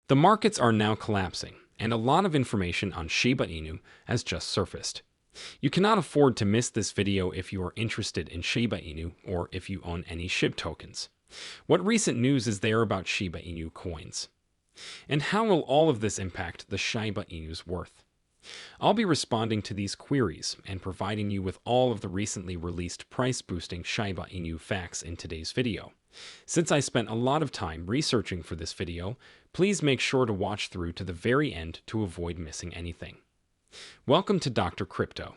The markets are now collapsing, and a lot of information on Shiba Inu has just surfaced. You cannot afford to miss this video if you are interested in Shiba Inu or if you own any SHIB tokens. What recent news is there about Shiba Inu coins? And how will all of this impact the Shiba Inu's worth? I'll be responding to these queries and providing you with all of the recently released price-boosting Shiba Inu facts in today's video. Since I spent a lot of time researching for this video, please make sure to watch through to the very end to avoid missing anything. Welcome to Dr. Crypto,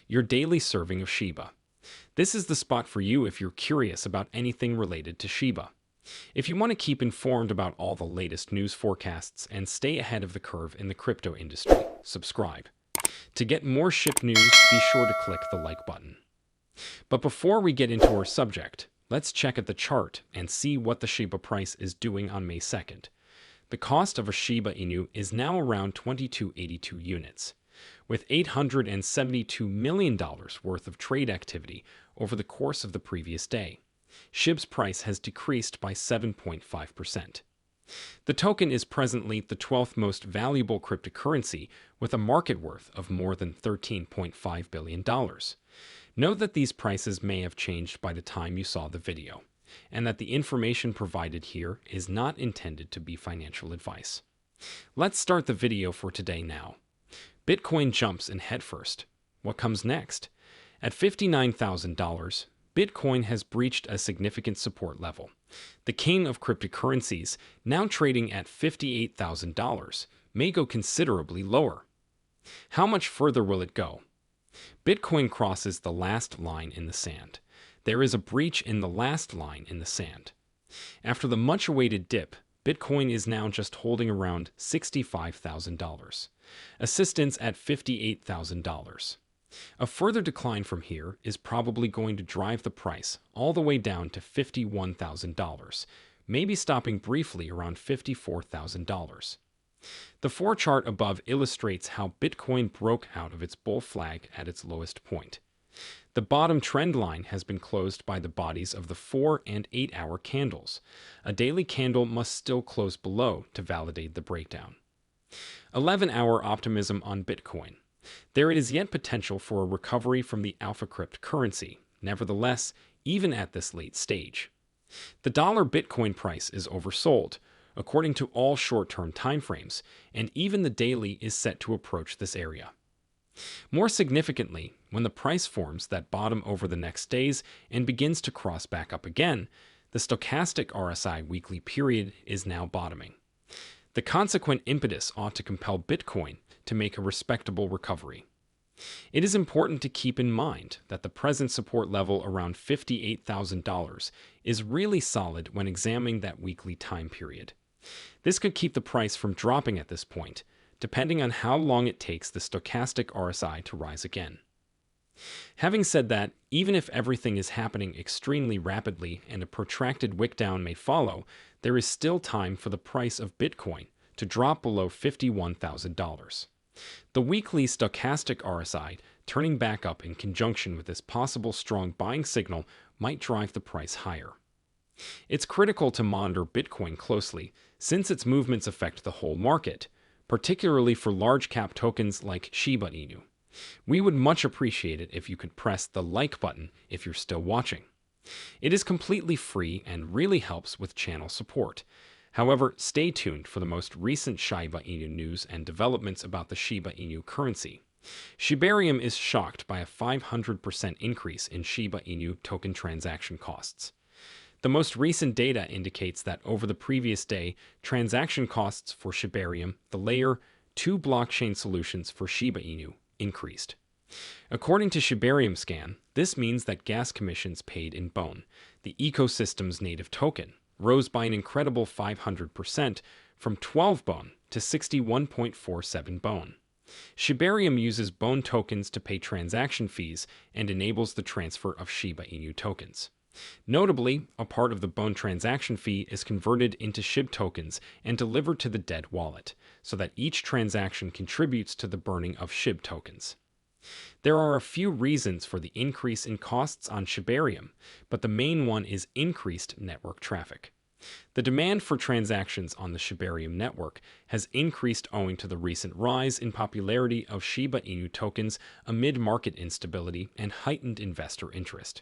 your daily serving of Shiba. This is the spot for you if you're curious about anything related to Shiba. If you want to keep informed about all the latest news forecasts and stay ahead of the curve in the crypto industry, subscribe. To get more SHIB news, be sure to click the like button. But before we get into our subject, let's check at the chart and see what the Shiba price is doing on May 2nd. The cost of a Shiba Inu is now around 2282 units, with $872 million worth of trade activity over the course of the previous day. SHIB's price has decreased by 7.5%. The token is presently the 12th most valuable cryptocurrency with a market worth of more than $13.5 billion. Note that these prices may have changed by the time you saw the video, and that the information provided here is not intended to be financial advice. Let's start the video for today now. Bitcoin jumps in headfirst. What comes next? At $59,000, Bitcoin has breached a significant support level. The king of cryptocurrencies, now trading at $58,000, may go considerably lower. How much further will it go? Bitcoin crosses the last line in the sand. There is a breach in the last line in the sand. After the much-awaited dip, Bitcoin is now just holding around $65,000. Assistance at $58,000. A further decline from here is probably going to drive the price all the way down to $51,000, maybe stopping briefly around $54,000. The 4 chart above illustrates how Bitcoin broke out of its bull flag at its lowest point. The bottom trend line has been closed by the bodies of the 4 and 8 hour candles. A daily candle must still close below to validate the breakdown. 11-hour optimism on Bitcoin. There is yet potential for a recovery from the alpha cryptocurrency. Nevertheless, even at this late stage, the dollar Bitcoin price is oversold, according to all short-term timeframes, and even the daily is set to approach this area. More significantly, when the price forms that bottom over the next days and begins to cross back up again, the stochastic RSI weekly period is now bottoming. The consequent impetus ought to compel Bitcoin to make a respectable recovery. It is important to keep in mind that the present support level around $58,000 is really solid when examining that weekly time period. This could keep the price from dropping at this point, depending on how long it takes the stochastic RSI to rise again. Having said that, even if everything is happening extremely rapidly and a protracted wick down may follow, there is still time for the price of Bitcoin to drop below $51,000. The weekly stochastic RSI turning back up in conjunction with this possible strong buying signal might drive the price higher. It's critical to monitor Bitcoin closely since its movements affect the whole market, particularly for large-cap tokens like Shiba Inu. We would much appreciate it if you could press the like button if you're still watching. It is completely free and really helps with channel support. However, stay tuned for the most recent Shiba Inu news and developments about the Shiba Inu currency. Shibarium is shocked by a 500% increase in Shiba Inu token transaction costs. The most recent data indicates that over the previous day, transaction costs for Shibarium, the layer 2 blockchain solutions for Shiba Inu, increased. According to Shibarium Scan, this means that gas commissions paid in BONE, the ecosystem's native token, rose by an incredible 500% from 12 BONE to 61.47 BONE. Shibarium uses BONE tokens to pay transaction fees and enables the transfer of Shiba Inu tokens. Notably, a part of the BONE transaction fee is converted into SHIB tokens and delivered to the dead wallet, so that each transaction contributes to the burning of SHIB tokens. There are a few reasons for the increase in costs on Shibarium, but the main one is increased network traffic. The demand for transactions on the Shibarium network has increased owing to the recent rise in popularity of Shiba Inu tokens amid market instability and heightened investor interest.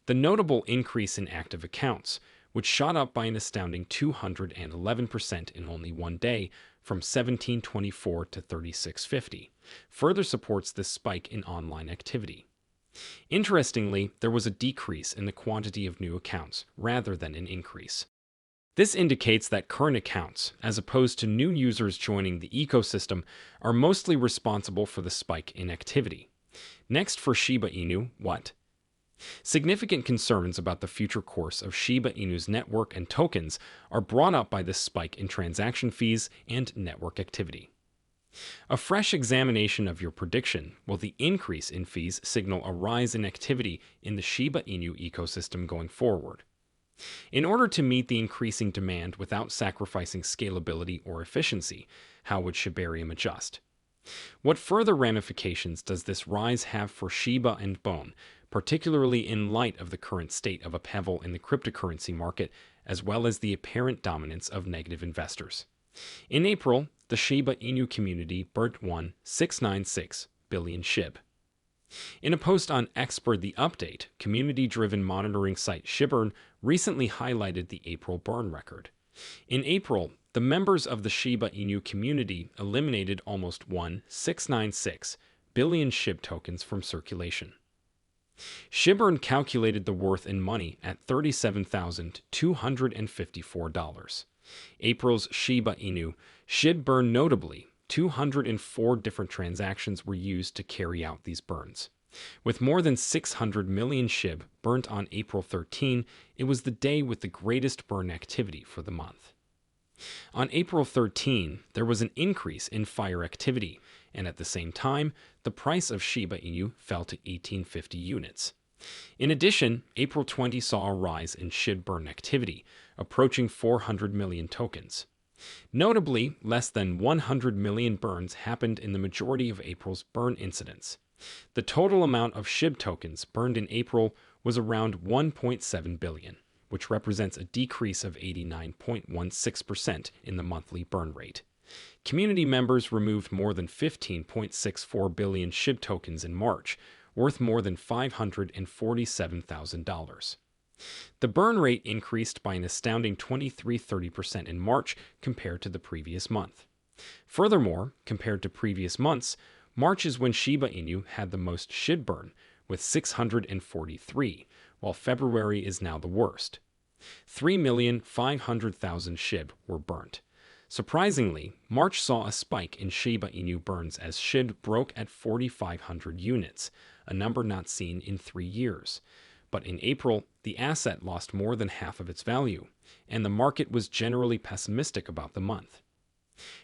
The notable increase in active accounts, which shot up by an astounding 211% in only one day, from 1724 to 3650, further supports this spike in online activity. Interestingly, there was a decrease in the quantity of new accounts rather than an increase. This indicates that current accounts, as opposed to new users joining the ecosystem, are mostly responsible for the spike in activity. Next, for Shiba Inu, what? Significant concerns about the future course of Shiba Inu's network and tokens are brought up by this spike in transaction fees and network activity. A fresh examination of your prediction: will the increase in fees signal a rise in activity in the Shiba Inu ecosystem going forward? In order to meet the increasing demand without sacrificing scalability or efficiency, how would Shibarium adjust? What further ramifications does this rise have for Shiba and Bone, particularly in light of the current state of upheaval in the cryptocurrency market, as well as the apparent dominance of negative investors? In April, the Shiba Inu community burnt 1.696 billion SHIB. In a post on Expert the Update, community-driven monitoring site Shibburn recently highlighted the April burn record. In April, the members of the Shiba Inu community eliminated almost 1.696 billion SHIB tokens from circulation. Shibburn calculated the worth in money at $37,254. April's Shiba Inu SHIB burn notably, 204 different transactions were used to carry out these burns. With more than 600 million SHIB burnt on April 13, it was the day with the greatest burn activity for the month. On April 13, there was an increase in fire activity, and at the same time, the price of Shiba Inu fell to 1850 units. In addition, April 20 saw a rise in SHIB burn activity, approaching 400 million tokens. Notably, less than 100 million burns happened in the majority of April's burn incidents. The total amount of SHIB tokens burned in April was around 1.7 billion, which represents a decrease of 89.16% in the monthly burn rate. Community members removed more than 15.64 billion SHIB tokens in March, worth more than $547,000. The burn rate increased by an astounding 23.30% in March compared to the previous month. Furthermore, compared to previous months, March is when Shiba Inu had the most SHIB burn, with 643, while February is now the worst. 3,500,000 SHIB were burnt. Surprisingly, March saw a spike in Shiba Inu burns as SHIB broke at 4,500 units, a number not seen in 3 years. But in April, the asset lost more than half of its value, and the market was generally pessimistic about the month.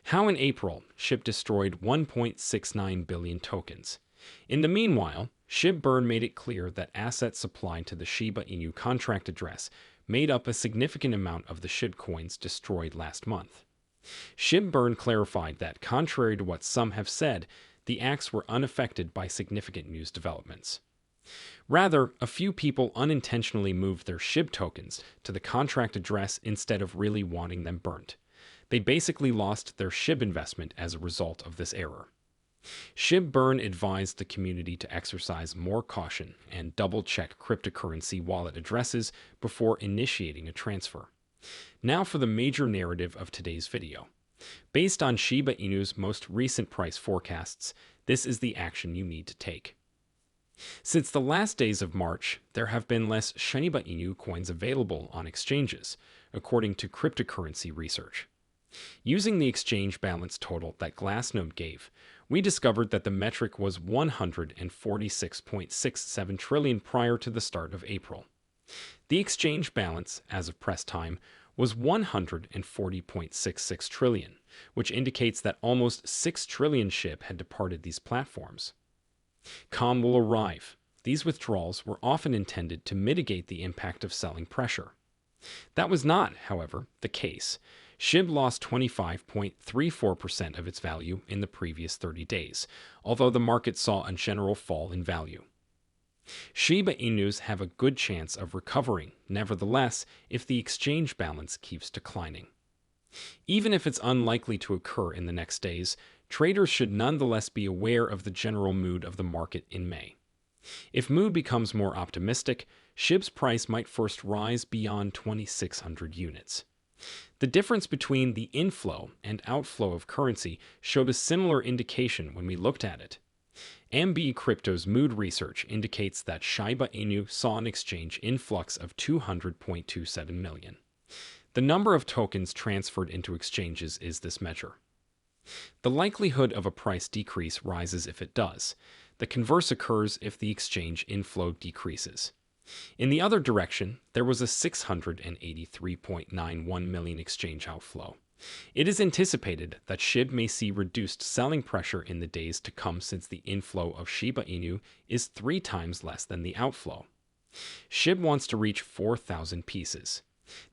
How in April, SHIB destroyed 1.69 billion tokens. In the meanwhile, SHIB burn made it clear that assets supplied to the Shiba Inu contract address made up a significant amount of the SHIB coins destroyed last month. SHIB burn clarified that, contrary to what some have said, the acts were unaffected by significant news developments. Rather, a few people unintentionally moved their SHIB tokens to the contract address instead of really wanting them burnt. They basically lost their SHIB investment as a result of this error. SHIB burn advised the community to exercise more caution and double-check cryptocurrency wallet addresses before initiating a transfer. Now for the major narrative of today's video. Based on Shiba Inu's most recent price forecasts, this is the action you need to take. Since the last days of March, there have been less Shiba Inu coins available on exchanges, according to cryptocurrency research. Using the exchange balance total that Glassnode gave, we discovered that the metric was 146.67 trillion prior to the start of April. The exchange balance, as of press time, was 140.66 trillion, which indicates that almost 6 trillion SHIB had departed these platforms. Calm will arrive. These withdrawals were often intended to mitigate the impact of selling pressure. That was not, however, the case. SHIB lost 25.34% of its value in the previous 30 days, although the market saw a general fall in value. Shiba Inus have a good chance of recovering, nevertheless, if the exchange balance keeps declining. Even if it's unlikely to occur in the next days, traders should nonetheless be aware of the general mood of the market in May. If mood becomes more optimistic, SHIB's price might first rise beyond 2,600 units. The difference between the inflow and outflow of currency showed a similar indication when we looked at it. MB Crypto's mood research indicates that Shiba Inu saw an exchange influx of 200.27 million. The number of tokens transferred into exchanges is this measure. The likelihood of a price decrease rises if it does. The converse occurs if the exchange inflow decreases. In the other direction, there was a 683.91 million exchange outflow. It is anticipated that SHIB may see reduced selling pressure in the days to come since the inflow of Shiba Inu is 3 times less than the outflow. SHIB wants to reach 4,000 pieces.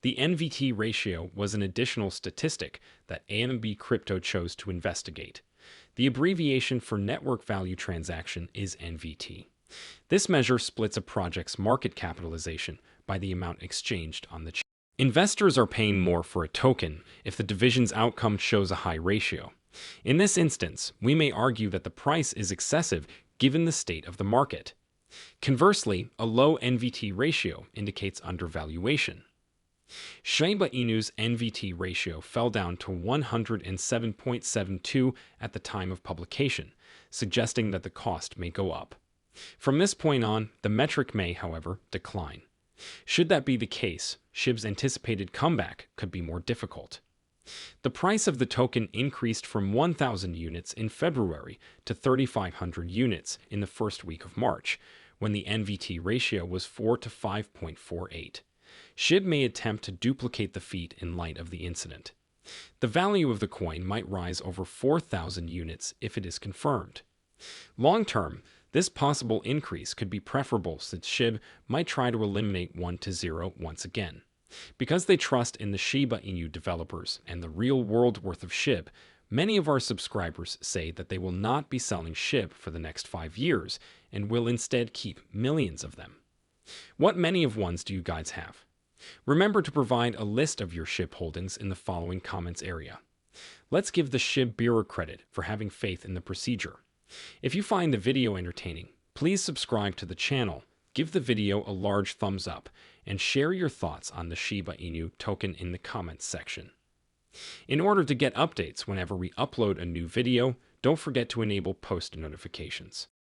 The NVT ratio was an additional statistic that AMB Crypto chose to investigate. The abbreviation for network value transaction is NVT. This measure splits a project's market capitalization by the amount exchanged on the chain. Investors are paying more for a token if the division's outcome shows a high ratio. In this instance, we may argue that the price is excessive given the state of the market. Conversely, a low NVT ratio indicates undervaluation. Shiba Inu's NVT ratio fell down to 107.72 at the time of publication, suggesting that the cost may go up. From this point on, the metric may, however, decline. Should that be the case, SHIB's anticipated comeback could be more difficult. The price of the token increased from 1,000 units in February to 3,500 units in the first week of March, when the NVT ratio was 4 to 5.48. SHIB may attempt to duplicate the feat in light of the incident. The value of the coin might rise over 4,000 units if it is confirmed. Long term, this possible increase could be preferable since SHIB might try to eliminate 1 to 0 once again. Because they trust in the Shiba Inu developers and the real world worth of SHIB, many of our subscribers say that they will not be selling SHIB for the next 5 years and will instead keep millions of them. What many of ones do you guys have? Remember to provide a list of your SHIB holdings in the following comments area. Let's give the SHIB Bureau credit for having faith in the procedure. If you find the video entertaining, please subscribe to the channel, give the video a large thumbs up, and share your thoughts on the Shiba Inu token in the comments section. In order to get updates whenever we upload a new video, don't forget to enable post notifications.